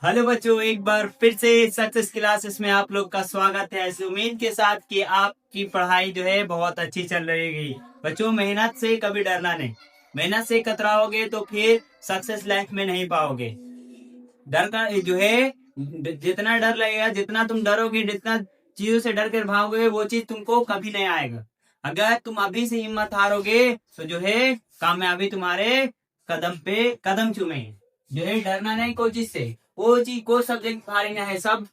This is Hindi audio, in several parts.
हेलो बच्चों, एक बार फिर से सक्सेस क्लासेस में आप लोग का स्वागत है। इस उम्मीद के साथ कि आपकी पढ़ाई जो है बहुत अच्छी चल रहेगी। बच्चों, मेहनत से कभी डरना नहीं। मेहनत से कतराओगे तो फिर सक्सेस लाइफ में नहीं पाओगे। डर का जो है, जितना डर लगेगा, जितना तुम डरोगे, जितना चीजों से डर कर भागोगे, वो चीज तुमको कभी नहीं आएगा। अगर तुम अभी से हिम्मत हारोगे तो जो है कामयाबी तुम्हारे कदम पे कदम चूमेगी। जो है डरना नहीं कोई चीज से। वो चीज को सब जगह भारी ना है, सब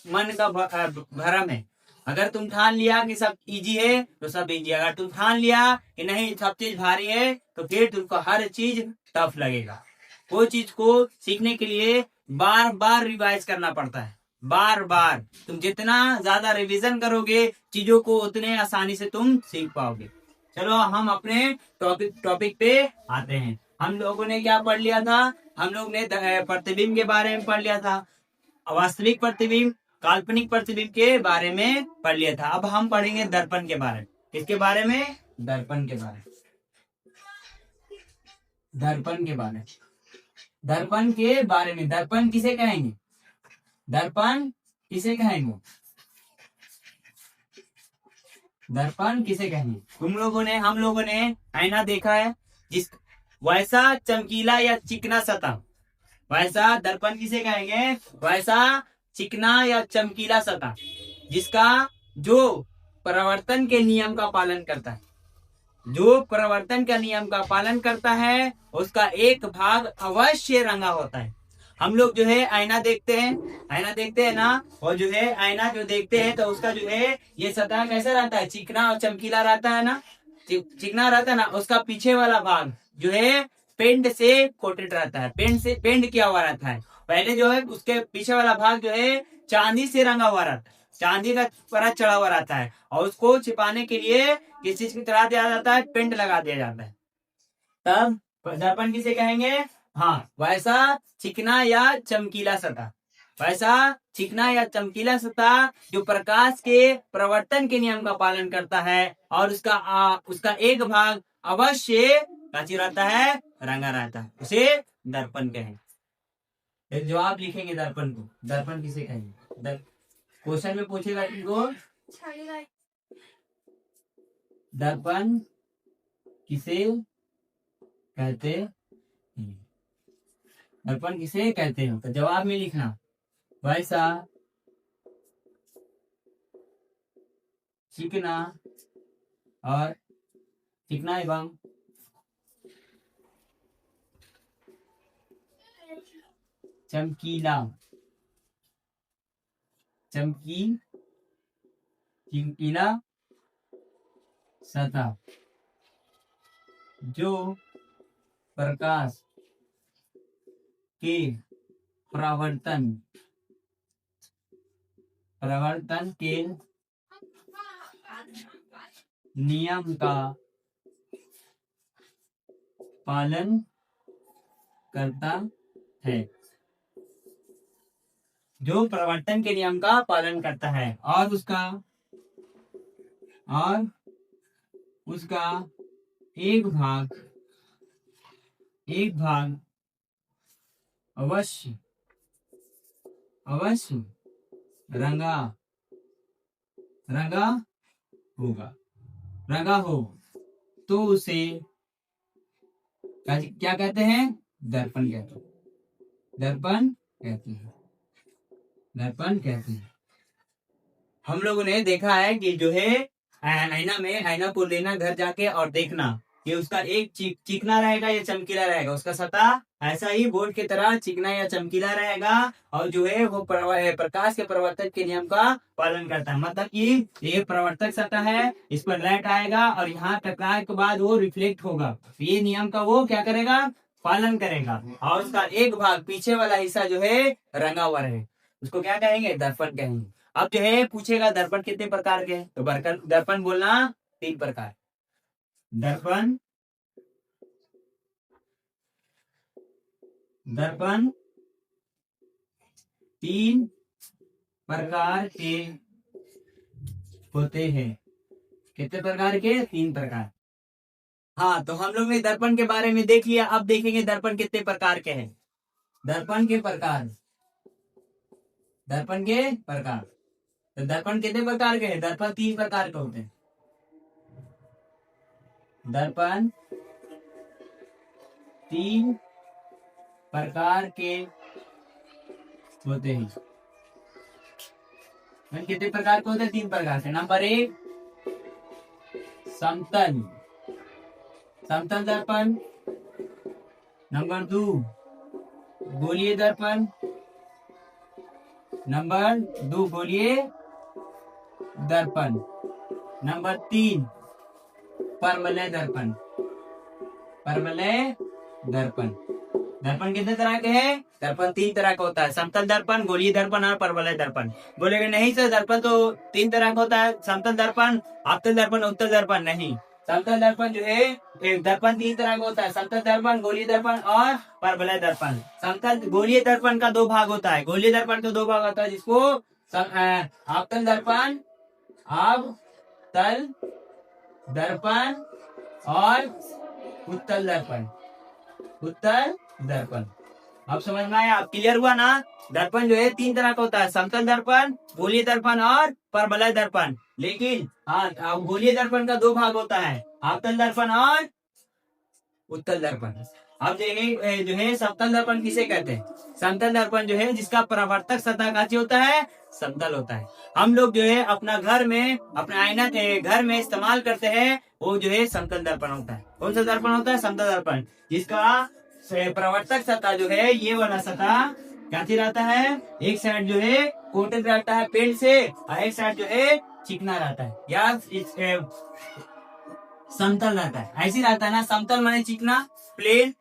मन का भरम है। अगर तुम ठान लिया कि सब इजी है तो सब इजी। अगर तुम ठान लिया कि नहीं सब चीज भारी है तो फिर तुमको हर चीज टफ लगेगा। कोई चीज को सीखने के लिए बार बार रिवाइज करना पड़ता है। बार बार तुम जितना ज्यादा रिवीजन करोगे चीजों को उतने आसानी से तुम सीख पाओगे। चलो हम अपने टॉपिक टॉपिक पे आते हैं। हम लोगों ने क्या पढ़ लिया था? हम लोग ने प्रतिबिंब के बारे में पढ़ लिया था। वास्तविक प्रतिबिंब, काल्पनिक प्रतिबिंब के बारे में पढ़ लिया था। अब हम पढ़ेंगे दर्पण के बारे में। किसके बारे में? दर्पण के बारे में। दर्पण के बारे में। दर्पण के बारे में। दर्पण किसे कहेंगे? दर्पण किसे कहेंगे? दर्पण किसे कहेंगे? हम लोगों ने आईना देखा है, जिस वैसा चमकीला या चिकना सतह, वैसा दर्पण किसे कहेंगे? वैसा चिकना या चमकीला सतह जिसका जो परावर्तन के नियम का पालन करता है। जो परिवर्तन का नियम का पालन करता है उसका एक भाग अवश्य रंगा होता है। हम लोग जो है आईना देखते हैं, आईना देखते हैं ना, और जो है आईना जो देखते हैं तो उसका जो है ये सतह कैसा रहता है? चिकना और चमकीला रहता है ना। चिकना रहता है ना। उसका पीछे वाला भाग जो है पेंट से कोटेड रहता है, पेंट किया हुआ रहता है। पहले जो है उसके पीछे वाला भाग जो है चांदी से रंगा हुआ रहता है, चांदी का परत चढ़ा हुआ रहता है, और उसको छिपाने के लिए किस चीज की तरह दिया जाता है? पेंट लगा दिया जाता है। तब दर्पण किसे कहेंगे? हाँ, वैसा चिकना या चमकीला सतह, वैसा चिकना या चमकीला सतह जो प्रकाश के प्रवर्तन के नियम का पालन करता है और उसका एक भाग अवश्य काची रहता है, रंगा रहता है, उसे दर्पण कहेंगे। फिर जवाब लिखेंगे दर्पण को। दर्पण किसे कहेंगे? क्वेश्चन में पूछेगा तुमको, दर्पण किसे कहते हैं? दर्पण किसे कहते हैं? तो जवाब में लिखना वैसा चिकना और चिकना एवं चमकीला चमकीला सतह जो प्रकाश के प्रवर्तन के नियम का पालन करता है, जो प्रवर्तन के नियम का पालन करता है और उसका एक भाग अवश्य रंगा हो तो उसे क्या कहते हैं? दर्पण कहते हैं। दर्पण कहते हैं। हम लोगों ने देखा है कि जो है आईना को लेना घर जाके और देखना कि उसका एक चिकना रहेगा या चमकीला रहेगा। उसका सतह ऐसा ही बोर्ड की तरह चिकना या चमकीला रहेगा और जो है वो प्रकाश के प्रवर्तक के नियम का पालन करता है। मतलब कि ये प्रवर्तक सतह है, इस पर लाइट आएगा और यहाँ टकराने के बाद वो रिफ्लेक्ट होगा। ये नियम का वो क्या करेगा? पालन करेगा। और उसका एक भाग पीछे वाला हिस्सा जो है रंगा हुआ रहे, उसको क्या कहेंगे? दर्पण कहेंगे। अब जो है पूछेगा दर्पण कितने प्रकार के हैं, तो दर्पण बोलना 3 प्रकार। दर्पण 3 प्रकार के होते हैं। कितने प्रकार के? 3 प्रकार। हाँ, तो हम लोग ने दर्पण के बारे में देख लिया। अब देखेंगे दर्पण कितने प्रकार के हैं। दर्पण के प्रकार दर्पण के प्रकार। तो दर्पण कितने प्रकार के हैं? दर्पण 3 प्रकार के होते हैं। दर्पण 3 प्रकार के होते हैं। कितने प्रकार के होते हैं? 3 प्रकार के। नंबर 1 समतल समतल दर्पण। नंबर 2 गोलीय दर्पण। नंबर 2 गोलीय दर्पण। नंबर 3 परवलय दर्पण। परवलय दर्पण। दर्पण कितने तरह के हैं? दर्पण 3 तरह का होता है। समतल दर्पण, गोलीय दर्पण और परवलय दर्पण। बोलेगे नहीं सर दर्पण तो 3 तरह का होता है, समतल दर्पण, अवतल दर्पण, उत्तल दर्पण। नहीं, समतल दर्पण जो है एक दर्पण 3 तरह का होता है। समतल दर्पण, गोलीय दर्पण और परवलय दर्पण। समतल गोलीय दर्पण का 2 भाग होता है। गोलीय दर्पण का 2 भाग होता है, जिसको अवतल दर्पण, अवतल दर्पण और उत्तल दर्पण। उत्तल दर्पण। अब समझ में आया? अब क्लियर हुआ ना? दर्पण जो है 3 तरह का होता है, समतल दर्पण, गोलीय दर्पण और परवलय दर्पण। लेकिन हाँ, गोलीय दर्पण का 2 भाग होता है, अवतल दर्पण और उत्तल दर्पण। अब जो है समतल दर्पण किसे कहते हैं? समतल दर्पण जो है जिसका परावर्तक सतह काची होता है? समतल होता है। हम लोग जो है अपना घर में, अपना आईना घर में इस्तेमाल करते हैं, वो जो है समतल दर्पण होता है। कौन सा दर्पण होता है? समतल दर्पण, जिसका प्रवर्तक सतह जो है, ये वाला सतह कैसी रहता है? एक साइड जो है कोटेड रहता है पेंट से और एक साइड जो है चिकना रहता है या समतल रहता है। ऐसी रहता है ना, समतल माने चिकना, प्लेन,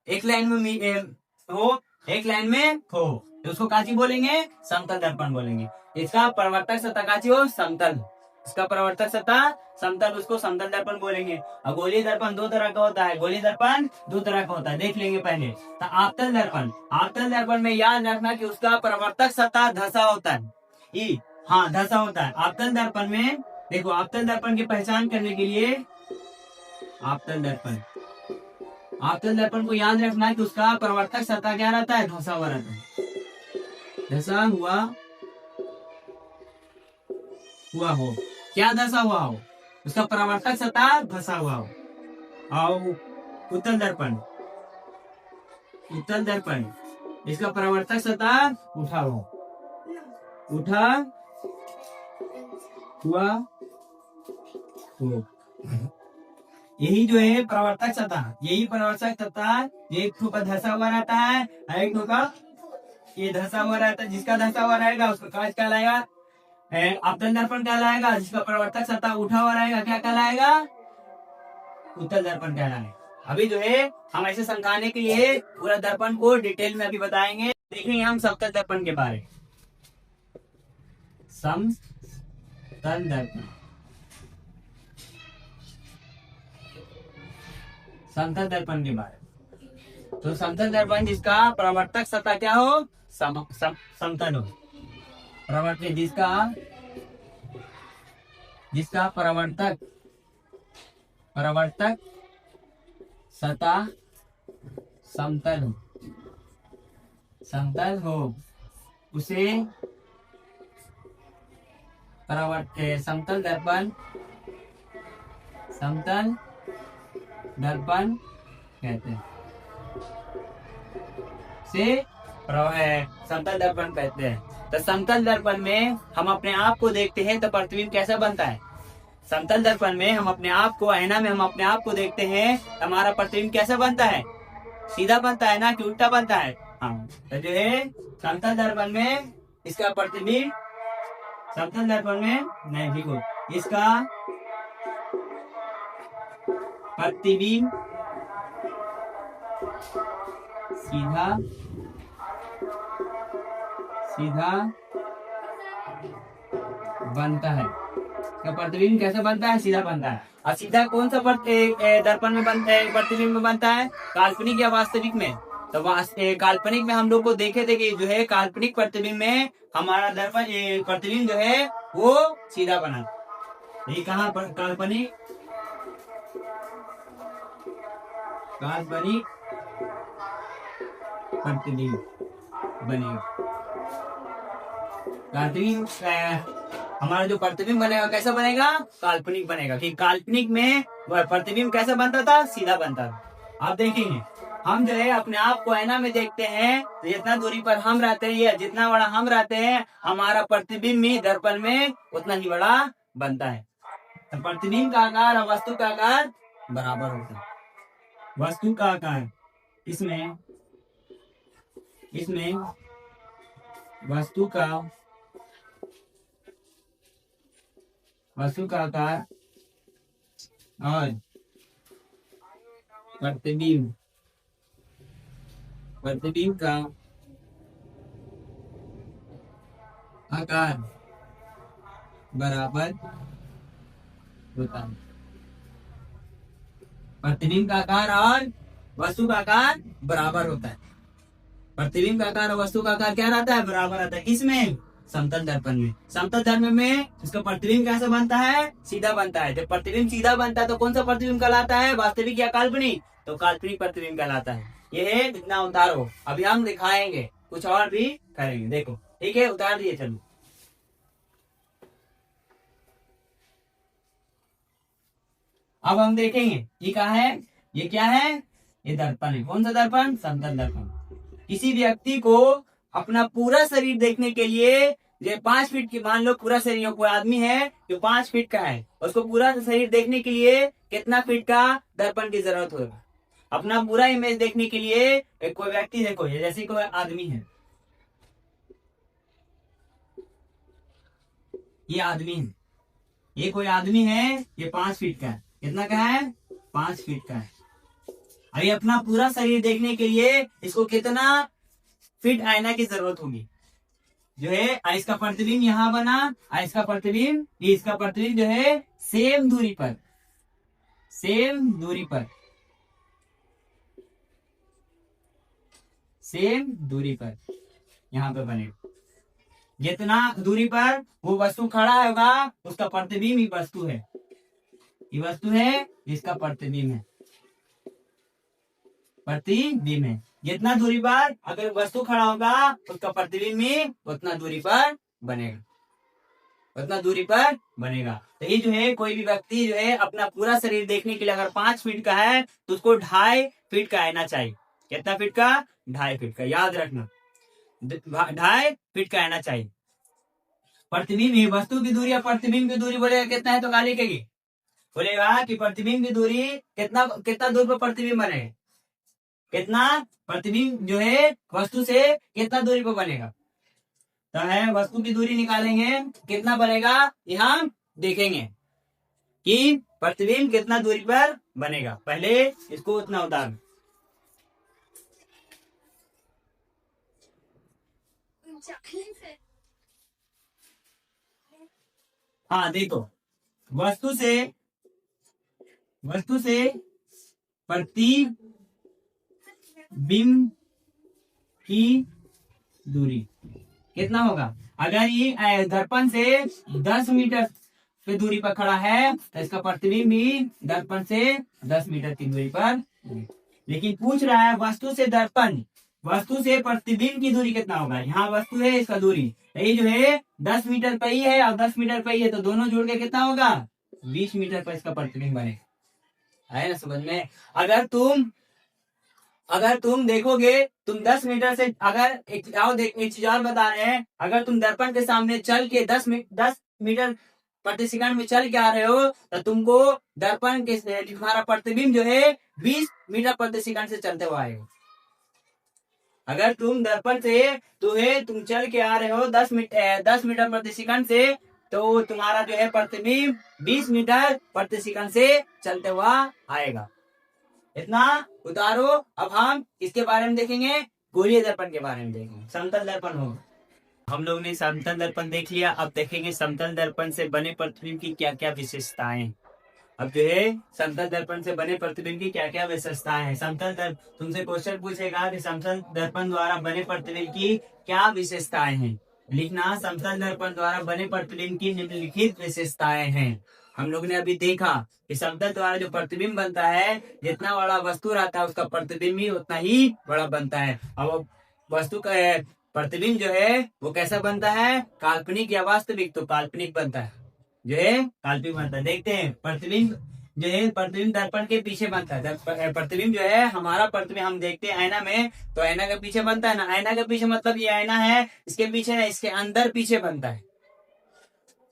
एक लाइन में हो, एक लाइन में हो, तो उसको काची बोलेंगे? समतल दर्पण बोलेंगे। इसका प्रवर्तक सतह काची हो? समतल। इसका प्रवर्तक सतह समतल, उसको समतल दर्पण बोलेंगे। और गोलीय दर्पण 2 तरह का होता है। गोलीय दर्पण 2 तरह का होता है, देख लेंगे पहले। तो आपतल दर्पण, आपतल दर्पण में याद रखना कि उसका प्रवर्तक सतह धसा होता है। हाँ, धसा होता है आपतल दर्पण में। देखो, आपतल दर्पण की पहचान करने के लिए आपतल दर्पण, आपतल दर्पण को याद रखना कि उसका प्रवर्तक सतह क्या रहता है? धसा हुआ रहता है। धसा हुआ हो। क्या धसा हुआ हो? उसका प्रवर्तक सतह धसा हुआ हो। और उत्तल दर्पण, उत्तल दर्पण, इसका प्रवर्तक सतह उठा हो, उठा हुआ हो। यही जो है प्रवर्तक सतह, यही प्रवर्तक सतह, एक ठो का धसा हुआ रहता है, एक ठो का ये धसा हुआ रहता है। जिसका धसा हुआ रहेगा उसका काज कहलाएगा आपतन दर्पण कहलाएगा। जिसका प्रवर्तक सतह उठा हुआ रहेगा क्या कहलाएगा? उत्तल दर्पण कहलाएगा। अभी जो है हम ऐसे समझाने के लिए पूरा दर्पण को डिटेल में अभी बताएंगे। देखेंगे हम समतल दर्पण के बारे में। समतल दर्पण, समतल दर्पण के बारे में। तो समतल दर्पण जिसका प्रवर्तक सतह क्या हो? समतल हो। प्रवर्तक जिसका प्रवर्तक सतह समतल हो, समतल हो, उसे समतल दर्पण, समतल दर्पण कहते हैं। समतल दर्पण कहते हैं। तो समतल दर्पण में हम अपने आप को देखते हैं तो प्रतिबिंब कैसा बनता है? समतल दर्पण में हम अपने आप को, आईना में हम अपने आप को देखते हैं, हमारा प्रतिबिंब कैसा बनता है? सीधा बनता है ना कि उल्टा बनता है? हाँ, तो जो है समतल दर्पण में इसका प्रतिबिंब, समतल दर्पण में नहीं, देखो इसका प्रतिबिंब सीधा सीधा बनता है। इसका प्रतिबिंब कैसे बनता है? सीधा बनता है। और सीधा कौन सा दर्पण में बनता है? प्रतिबिंब में बनता है काल्पनिक या वास्तविक में? तो काल्पनिक में हम लोग को देखे थे कि जो है काल्पनिक प्रतिबिंब में हमारा दर्पण प्रतिबिंब जो है वो सीधा बना। ये कहाँ पर काल्पनिक प्रतिबिंब बनेगा। काल्पनिक हमारा जो प्रतिबिंब बनेगा कैसा बनेगा? काल्पनिक बनेगा। कि काल्पनिक में वह प्रतिबिंब कैसा बनता था? सीधा बनता था। आप देखेंगे हम जो है अपने आप को आईना में देखते हैं तो जितना दूरी पर हम रहते हैं या जितना बड़ा हम रहते हैं हमारा प्रतिबिंब भी दर्पण में उतना ही बड़ा बनता है। तो प्रतिबिंब का आकार और वस्तु का आकार बराबर होता है। वस्तु का आकार इसमें वस्तु का आकार और प्रतिबिंब का आकार बराबर होता है। प्रतिबिंब का आकार और वस्तु का आकार बराबर होता है। प्रतिबिंब का आकार और वस्तु का आकार क्या रहता है? बराबर रहता है। किसमें? समतल दर्पण में। समतल दर्पण में इसका प्रतिबिंब कैसा बनता है? सीधा बनता है। जब प्रतिबिंब सीधा बनता है तो कौन सा प्रतिबिंब कहलाता है? वास्तविक या काल्पनिक? तो काल्पनिक प्रतिबिंब कहलाता है। ये है जितना उतारो। अभी हम दिखाएंगे, कुछ और भी करेंगे। देखो, ठीक है, उतार दिए। चलो अब हम देखेंगे ये क्या है। ये क्या है? ये दर्पण है। कौन सा दर्पण? समतल दर्पण। किसी व्यक्ति को अपना पूरा शरीर देखने के लिए ये 5 फीट की, मान लो पूरा शरीर, कोई आदमी है जो 5 फीट का है, उसको पूरा शरीर देखने के लिए कितना फीट का दर्पण की जरूरत होगा? अपना पूरा इमेज देखने के लिए कोई व्यक्ति, देखो ये जैसे कोई आदमी है, ये आदमी है, ये कोई आदमी है, ये 5 फीट का है। कितना का है? 5 फीट का है। अभी अपना पूरा शरीर देखने के लिए इसको कितना फीट आईना की जरूरत होगी? जो है इसका प्रतिबिंब यहाँ बना, इसका प्रतिबिंब, इसका प्रतिबिंब जो है सेम दूरी पर यहाँ पे बनेगा। जितना दूरी पर वो वस्तु खड़ा होगा उसका प्रतिबिंब ही वस्तु है। ये वस्तु है, इसका प्रतिबिंब है। जितना दूरी पर अगर वस्तु खड़ा होगा उसका प्रतिबिंब भी उतना दूरी पर बनेगा। तो ये जो है कोई भी व्यक्ति जो है अपना पूरा शरीर देखने के लिए अगर 5 फीट का है तो उसको 2.5 फीट का आईना चाहिए। कितना फीट का? 2.5 फीट का। याद रखना, 2.5 फीट का आईना चाहिए। प्रतिबिंब, वस्तु की दूरी या प्रतिबिंब की दूरी बोलेगा कितना है तो क्या लिखेगी? बोलेगा कि प्रतिबिंब की दूरी कितना दूर पर प्रतिबिंब बनेगा? कितना प्रतिबिंब जो है वस्तु से कितना दूरी पर बनेगा? तो है वस्तु की दूरी निकालेंगे, कितना बनेगा ये हम देखेंगे कि प्रतिबिंब कितना दूरी पर बनेगा। पहले इसको उतना उतार। हाँ देखो, वस्तु से प्रतिबिंब की दूरी कितना होगा? अगर ये दर्पण से 10 मीटर पे दूरी पर खड़ा है तो इसका प्रतिबिंब भी दर्पण से 10 मीटर की दूरी पर। लेकिन पूछ रहा है वस्तु से प्रतिबिंब की दूरी कितना होगा? यहाँ वस्तु है, इसका दूरी ये जो है 10 मीटर पर ही है और 10 मीटर पर ही है, तो दोनों जोड़ के कितना होगा? 20 मीटर पर इसका प्रतिबिंब बनेगा। है ना समझ में? अगर तुम देखोगे, तुम 10 मीटर से, अगर एक चीज और बता रहे हैं, अगर तुम दर्पण के सामने चल के 10 मीटर प्रति सेकंड में चल के आ रहे हो तो तुमको दर्पण के तुम्हारा प्रतिबिंब जो है 20 मीटर प्रति सेकंड से चलते हुए आएगा। अगर तुम दर्पण से तुम चल के आ रहे हो 10 मीटर प्रति सेकंड से, तो तुम्हारा जो है प्रतिबिंब 20 मीटर प्रति सेकंड से चलते हुआ आएगा। इतना उतारो। अब हम इसके बारे में देखेंगे, गोलीय दर्पण के बारे में देखेंगे। समतल दर्पण हो, हम लोग ने समतल दर्पण देख लिया। अब देखेंगे समतल दर्पण से बने प्रतिबिंब की क्या क्या विशेषताएं। अब जो है समतल दर्पण से बने प्रतिबिंब की क्या क्या विशेषताएं हैं। समतल दर्पण तुमसे क्वेश्चन पूछेगा कि समतल दर्पण द्वारा बने प्रतिबिंब की क्या विशेषताएं हैं। लिखना, समतल दर्पण द्वारा बने प्रतिबिंब की निम्नलिखित विशेषताएं हैं। हम लोग ने अभी देखा कि समतल द्वारा जो प्रतिबिंब बनता है, जितना बड़ा वस्तु रहता है उसका प्रतिबिंब भी उतना ही बड़ा बनता है। अब वस्तु का प्रतिबिंब जो है वो कैसा बनता है, काल्पनिक या वास्तविक? तो काल्पनिक बनता है, जो है काल्पनिक बनता है। देखते हैं प्रतिबिंब जो है, प्रतिबिंब दर्पण के पीछे बनता है। प्रतिबिंब जो है हमारा प्रतिबिंब हम देखते हैं आईना में, तो आईना के पीछे बनता है ना। आईना के पीछे मतलब ये आईना है, इसके पीछे ना, इसके अंदर पीछे बनता है।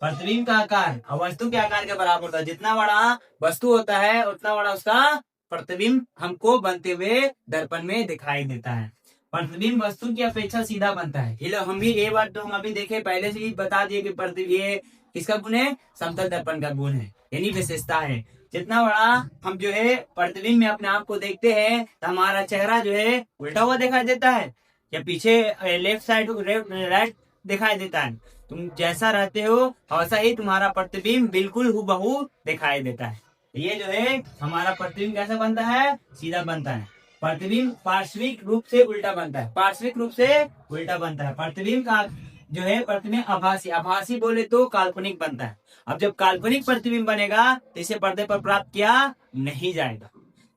प्रतिबिंब का आकार और वस्तु के आकार के बराबर होता है। जितना बड़ा वस्तु होता है उतना बड़ा उसका प्रतिबिंब हमको बनते हुए दर्पण में दिखाई देता है। प्रतिबिंब वस्तु की अपेक्षा सीधा बनता है। ये लो, हम भी ये बात तो हम अभी देखे, पहले से ही बता दिए कि प्रतिबिंब ये किसका गुण है, समतल दर्पण का गुण है, यानी विशेषता है। जितना बड़ा हम जो है प्रतिबिंब में अपने आप को देखते हैं तो हमारा चेहरा जो है उल्टा हुआ दिखाई देता है या पीछे लेफ्ट साइड राइट दिखाई देता है। तुम जैसा रहते हो वैसा ही तुम्हारा प्रतिबिंब बिल्कुल हूबहू दिखाई देता है। ये जो है हमारा प्रतिबिंब कैसा बनता है, सीधा बनता है। प्रतिबिंब पार्श्विक रूप से उल्टा बनता है, पार्श्विक रूप से उल्टा बनता है। प्रतिबिंब का जो है प्रतिबिंब आभासी, आभासी बोले तो काल्पनिक बनता है। अब जब काल्पनिक प्रतिबिंब बनेगा तो इसे पर्दे पर प्राप्त किया नहीं जाएगा।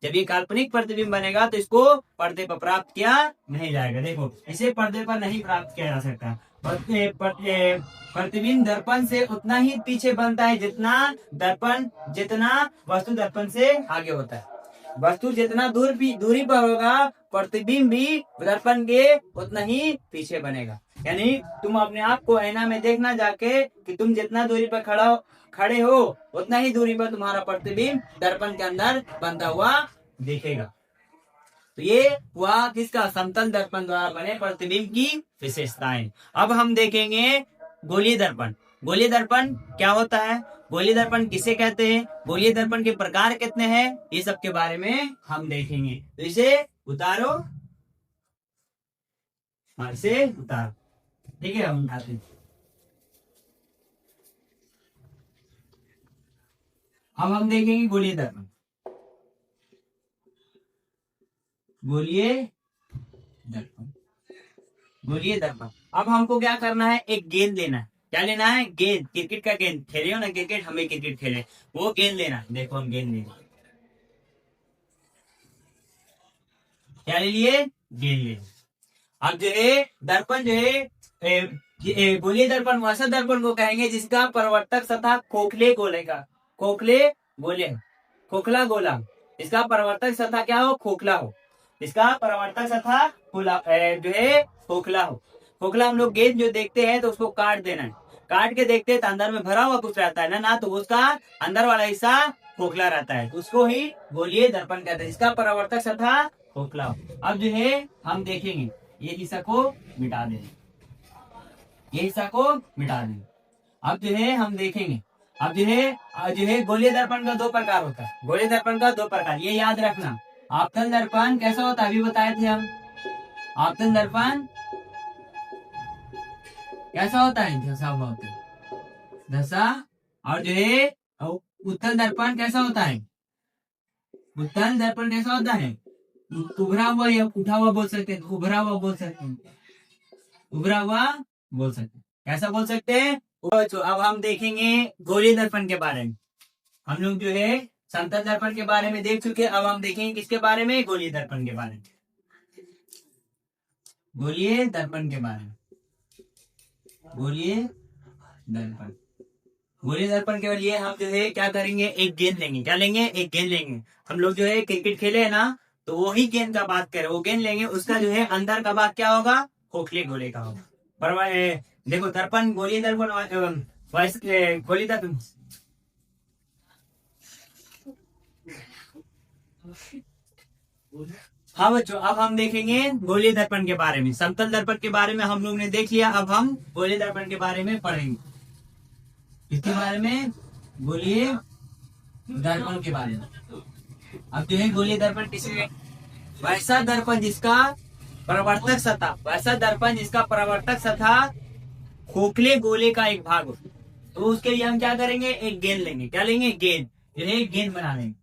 जब ये काल्पनिक प्रतिबिंब बनेगा तो इसको पर्दे पर प्राप्त किया नहीं जाएगा। देखो, इसे पर्दे पर नहीं प्राप्त किया जा सकता। प्रतिबिंब दर्पण से उतना ही पीछे बनता है जितना वस्तु दर्पण से आगे होता है। वस्तु जितना दूरी पर होगा, प्रतिबिंब भी दर्पण के उतना ही पीछे बनेगा। यानी तुम अपने आप को आईना में देखना जाके कि तुम जितना दूरी पर खड़े हो उतना ही दूरी पर तुम्हारा प्रतिबिंब दर्पण के अंदर बनता हुआ दिखेगा। तो ये हुआ किसका, समतल दर्पण द्वारा बने प्रतिबिंब की विशेषताएं। अब हम देखेंगे गोलीय दर्पण। गोलीय दर्पण क्या होता है, गोलीय दर्पण किसे कहते हैं, गोलीय दर्पण के प्रकार कितने हैं, ये सब के बारे में हम देखेंगे। तो इसे उतारो, इसे उतारो, ठीक है, हम उठाते हैं। अब हम देखेंगे गोलीय दर्पण। गोलीय दर्पण, गोलीय दर्पण। अब हमको क्या करना है, एक गेंद लेना है। क्या लेना है, गेंद, क्रिकेट का गेंद। खेले हो ना क्रिकेट, हमें क्रिकेट खेले, वो गेंद लेना है। देखो हम गेंद लेंगे, क्या ले लिए, गेंद ले। अब जो है दर्पण जो है गोलीय दर्पण वैसा दर्पण को कहेंगे जिसका परावर्तक सतह खोखले गोले का, खोखले गोले, खोखला गोला, इसका परावर्तक सतह क्या हो, खोखला हो। इसका परावर्तक सतह जो है खोखला हो। खोखला हम लोग गेंद जो देखते हैं तो उसको काट देना है, काट के देखते हैं तो अंदर में भरा हुआ कुछ रहता है ना, तो उसका अंदर वाला हिस्सा खोखला रहता है, उसको ही गोलीय दर्पण कहते हैं, इसका परावर्तक सतह खोखला हो। अब जो है हम देखेंगे, ये हिस्सा को मिटा देंगे, ये हिस्सा को मिटा देंगे। अब जो है हम देखेंगे, अब जो है गोलीय दर्पण का दो प्रकार होता है, गोलीय दर्पण का दो प्रकार, ये याद रखना। आपतन दर्पण कैसा होता है, अभी बताए थे हम। आपतन दर्पण कैसा होता है, धसा हुआ होता है, धसा। और जो है उत्तल दर्पण कैसा होता है, उत्तल दर्पण कैसा होता है, उभरा हुआ या उठा हुआ बोल सकते हैं, उभरा हुआ बोल सकते हैं, उभरा हुआ बोल सकते हैं, कैसा बोल सकते हैं। तो अब हम देखेंगे गोलीय दर्पण के बारे में। हम लोग जो है समतल दर्पण के बारे में देख चुके, अब हम देखेंगे किसके बारे में, गोलीय दर्पण के बारे में, गोलीय दर्पण के बारे में। गोलीय दर्पण, गोलीय दर्पण के लिए हम जो है क्या करेंगे, एक गेंद लेंगे। क्या लेंगे, एक गेंद लेंगे। हम लोग जो है क्रिकेट खेले है ना, तो वही गेंद का बात करें, वो गेंद लेंगे, उसका जो है अंदर का भाग क्या होगा, खोखले गोले का होगा। पर देखो दर्पण, गोलीय दर्पण, गोलीय दर्पण, हाँ बच्चों, अब हम देखेंगे गोलीय दर्पण के बारे में। समतल दर्पण के बारे में हम लोग ने देख लिया, अब हम गोलीय दर्पण के बारे में पढ़ेंगे। इसके बारे में, गोलीय दर्पण के बारे में। अब जो है गोलीय दर्पण किसे, वैसा दर्पण जिसका परावर्तक सतह, वैसा दर्पण जिसका परावर्तक सतह खोखले गोले का एक भाग हो। तो उसके लिए हम क्या करेंगे, एक गेंद लेंगे। क्या लेंगे, गेंद, जो है गेंद बना लेंगे।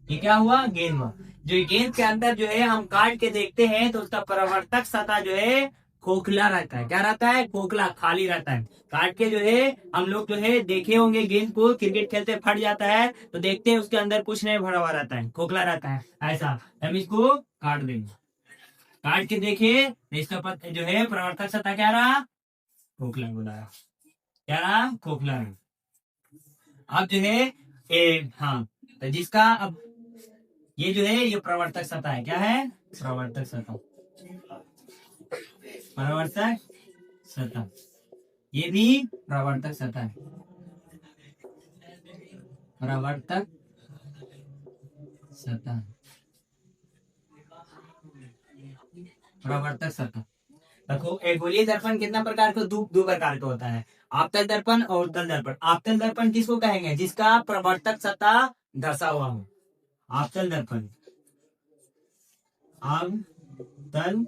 ये क्या हुआ, गेंद हुआ। जो गेंद के अंदर जो है हम काट के देखते हैं तो उसका परावर्तक सतह जो है खोखला रहता है। क्या रहता है, खोखला, खाली रहता है। काट के जो है हम लोग जो है देखे होंगे गेंद को, क्रिकेट खेलते फट जाता है तो देखते हैं उसके अंदर कुछ नहीं भरा हुआ रहता है, खोखला रहता है, ऐसा हम इसको काट देंगे। काट के देखिए इसका पद जो है प्रवर्तक सत्ता क्या रहा, खोखला बोला, क्या रहा, खोखला रहा। अब जो है हाँ, तो जिसका अब ये जो है ये प्रवर्तक सत्ता है, क्या है, प्रवर्तक सत्ता, प्रवर्तक सत्ता, ये भी प्रवर्तक सत्ता है, प्रवर्तक सत्ता, प्रवर्तक सत्ता। देखो एक गोलीय दर्पण कितना प्रकार का, दो प्रकार का होता है, आपतल दर्पण और उत्तल दर्पण। आपतल दर्पण किसको कहेंगे, जिसका प्रवर्तक सतह धसा हुआ हो, आपतल दर्पण, आपतल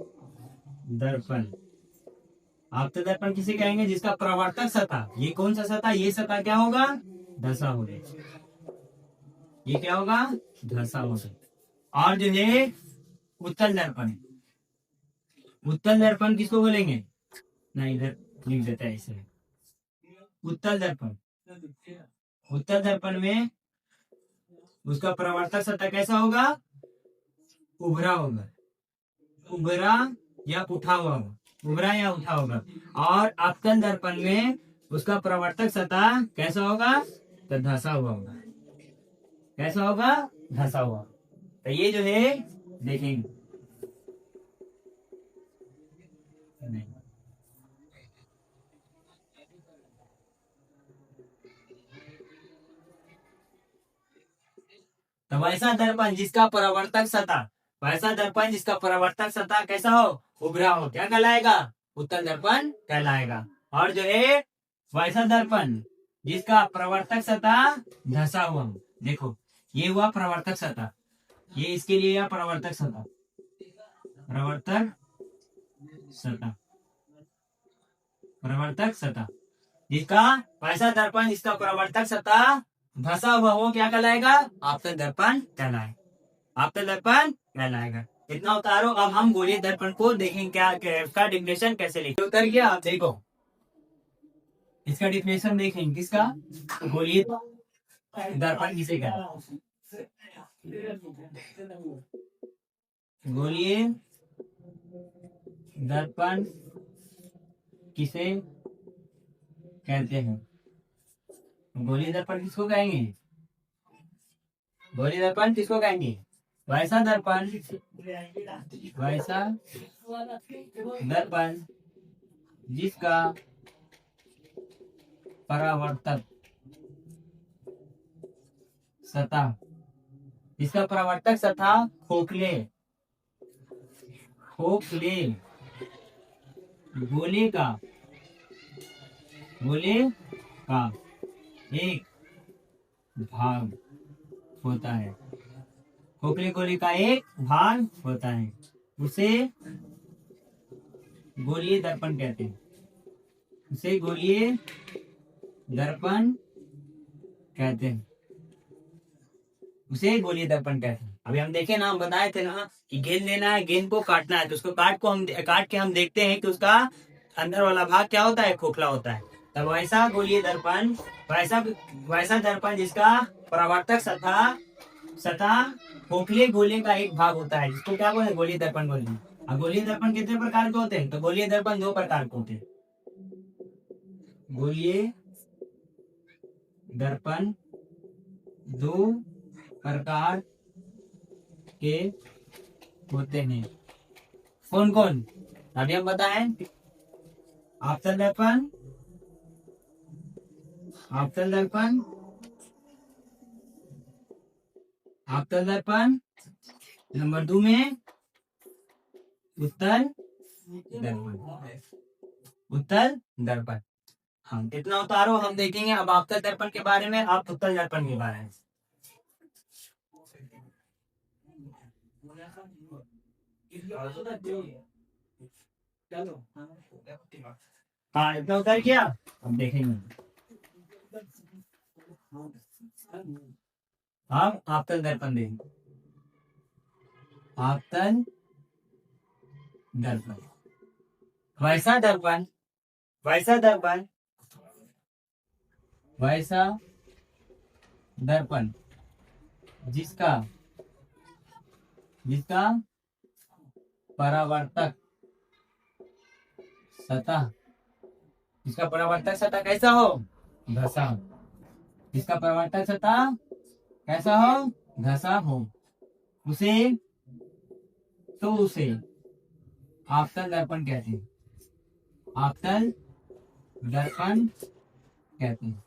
दर्पण, आपतल दर्पण किसे कहेंगे, जिसका प्रवर्तक सतह, ये कौन सा सतह, ये सतह क्या होगा, धसा होगा, ये क्या होगा, धसा होगा। और जो है उत्तल दर्पण, उत्तल दर्पण किसको बोलेंगे, नहीं इधर लिख देता है इसे, उत्तल दर्पण, उत्तल दर्पण में उसका प्रवर्तक सतह कैसा होगा, उभरा होगा, उभरा या उठा हुआ होगा, उभरा या उठा होगा। और आपतन दर्पण में उसका प्रवर्तक सतह कैसा होगा, तो धसा हुआ होगा, कैसा होगा, धसा हुआ। तो ये जो है देखेंगे, तो वैसा दर्पण जिसका प्रवर्तक सतह, वैसा दर्पण जिसका प्रवर्तक सतह कैसा हो, उभरा हो, क्या कहलाएगा, उत्तल दर्पण कहलाएगा। और जो है वैसा दर्पण जिसका प्रवर्तक सतह धसा हुआ हो, देखो ये हुआ प्रवर्तक सतह, ये इसके लिए या प्रवर्तक सतह, प्रवर्तक सतह, प्रवर्तक सतह, जिसका वैसा दर्पण जिसका प्रवर्तक सतह धसा हुआ हो क्या कहलाएगा, आपतल दर्पण कहलाएगा, आपतल दर्पण कहलाएगा। इतना उतारो, अब हम गोलीय दर्पण को देखेंगे क्या इसका डिफिनेशन कैसे लिखे, उतर गया, आप देखो इसका डिफिनेशन देखेंगे, किसका, गोलीय दर्पण किसे कहते, गोलीय दर्पण किसे कहते हैं, गोलीय दर्पण किसको कहेंगे, गोलीय दर्पण किसको कहेंगे, वैसा दर्पण, वैसा दर्पण जिसका परावर्तक सतह, जिसका परावर्तक सतह खोखले, खोखले गोले का, गोले का एक भाग होता है, खोखले गोले का एक भाग होता है, उसे गोलीय दर्पण कहते हैं, उसे गोलीय दर्पण कहते हैं, उसे गोलीय दर्पण कहते हैं। अभी हम देखे ना, हम बताए थे ना कि गेंद लेना है, गेंद को काटना है, तो उसको काट के हम देखते हैं कि उसका अंदर वाला भाग क्या होता है, खोखला होता है। तब वैसा गोलीय दर्पण, वैसा दर्पण जिसका प्रवर्तक सतह खोखले गोले का एक भाग होता है, जिसको क्या बोले, गोलीय दर्पण बोलते हैं। और गोलीय दर्पण कितने प्रकार के होते हैं, तो गोलीय दर्पण दो प्रकार के होते हैं, गोलीय दर्पण दो प्रकार के होते हैं, कौन कौन, अभी हम बताएं, आपतल दर्पण, आपतल दर्पण, आपतल दर्पण, नंबर 2 में उत्तल दर्पण, उत्तल दर्पण। हम कितना उतारो हम देखेंगे अब आपतल दर्पण के बारे में, आप उत्तल दर्पण के बारे में। हाँ इतना उतर किया, अब देखेंगे हम आपतल दर्पण देंगे, आपतल दर्पण, वैसा दर्पण, वैसा दर्पण, वैसा दर्पण जिसका, जिसका परावर्तक सतह, इसका परावर्तक सतह कैसा हो, घसा। इसका परावर्तक सतह कैसा हो, घसा हो। उसे आपतन दर्पण कहते हैं, आपतन दर्पण कहते हैं,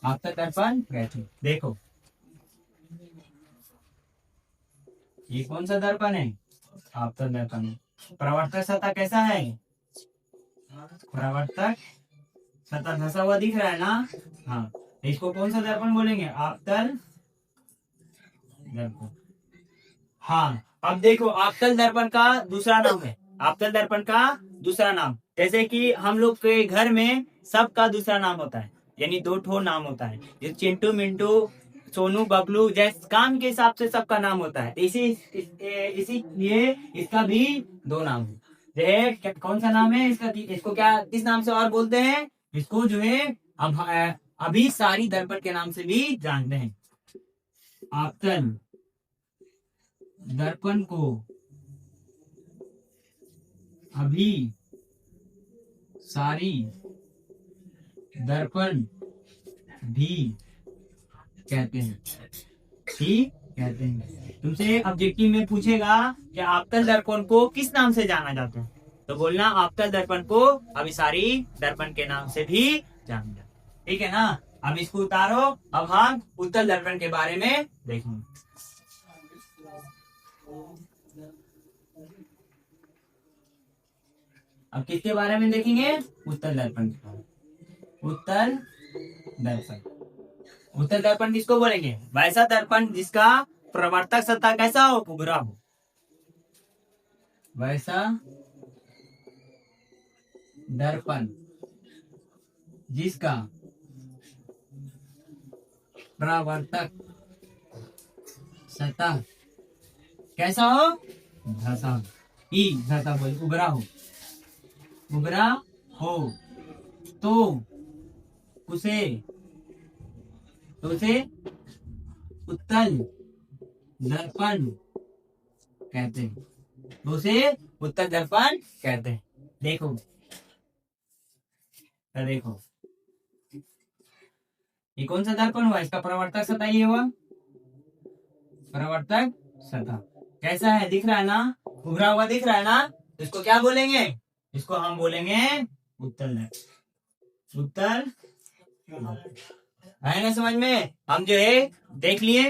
आपतन दर्पण कहते हैं। देखो ये कौन सा दर्पण है, आपतन दर्पण है। परावर्तक सतह कैसा है, परावर्तक सतह घसा हुआ दिख रहा है ना। हाँ, इसको कौन सा दर्पण बोलेंगे, आपतल दर्पण। हाँ, अब देखो आपतल दर्पण का दूसरा नाम है, आपतल दर्पण का दूसरा नाम। जैसे कि हम लोग के घर में सबका दूसरा नाम होता है, यानी दो ठो नाम होता है। जैसे चिंटू, मिंटू, सोनू, बबलू, जैसे काम के हिसाब से सबका नाम होता है। इसीलिए इसका भी दो नाम है। कौन सा नाम है इसका, इसको क्या किस नाम से और बोलते हैं, इसको जो है अभी सारी दर्पण के नाम से भी जानते हैं। आपतन दर्पण को अभी सारी दर्पण भी कहते हैं, ठीक कहते हैं। तुमसे ऑब्जेक्टिव में पूछेगा कि आपतन दर्पण को किस नाम से जाना जाता है, तो बोलना आपतन दर्पण को अभिसारी दर्पण के नाम से भी जाना जाता है। ठीक है ना। अब इसको उतारो, अब हम उत्तल दर्पण के बारे में देखेंगे। अब किसके बारे में देखेंगे, उत्तल दर्पण के बारे में। उत्तल दर्पण, उत्तल दर्पण किसको बोलेंगे, वैसा दर्पण जिसका प्रवर्तक सतह कैसा हो, उभरा हो। वैसा दर्पण जिसका प्रवर्तक सतह कैसा हो, घसा। घसा बोल, उभरा हो, उभरा हो तो उसे उत्तल दर्पण कहते हैं, उसे उत्तल दर्पण कहते हैं। देखो देखो ये कौन सा दर्पण हुआ, इसका प्रवर्तक सतह ये हुआ, प्रवर्तक सतह कैसा है, दिख रहा है ना, उभरा हुआ दिख रहा है ना। इसको क्या बोलेंगे, इसको हम बोलेंगे उत्तल दर्पण। उत्तल है ना समझ में। हम जो है देख लिए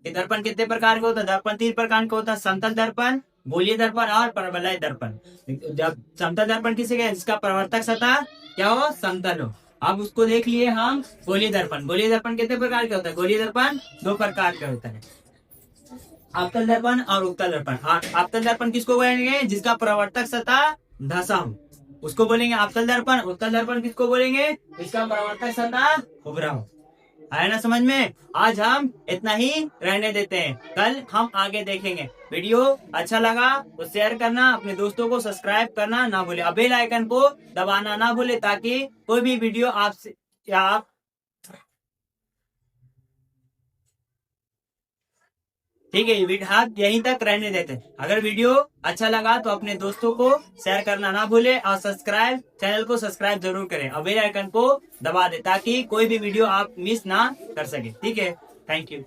कि दर्पण कितने प्रकार का होता है। दर्पण 3 प्रकार का होता है, समतल दर्पण, गोलीय दर्पण और परवलय दर्पण। जब समतल दर्पण किसे कहते हैं, जिसका प्रवर्तक सतह क्या हो, समतल हो। अब उसको देख लिए हम गोलीय दर्पण। गोलीय दर्पण कितने प्रकार के होता है, गोलीय दर्पण 2 प्रकार का होता है, आपतल दर्पण और उत्तल दर्पण। आपतल दर्पण किसको बोलेंगे, जिसका प्रवर्तक सतह धसा हो, उसको बोलेंगे आपतल दर्पण। उत्तल दर्पण किसको बोलेंगे, इसका प्रवर्तक सतह उभरा हो। आया ना समझ में। आज हम इतना ही रहने देते हैं, कल हम आगे देखेंगे। वीडियो अच्छा लगा तो शेयर करना, अपने दोस्तों को सब्सक्राइब करना ना भूले, और बेल आइकन को दबाना ना भूले, ताकि कोई भी वीडियो आपसे आप ठीक है। वीडियो आप यहीं तक रहने देते। अगर वीडियो अच्छा लगा तो अपने दोस्तों को शेयर करना ना भूले, और चैनल को सब्सक्राइब जरूर करें, और बेल आइकन को दबा दे, ताकि कोई भी वीडियो आप मिस ना कर सके। ठीक है, थैंक यू।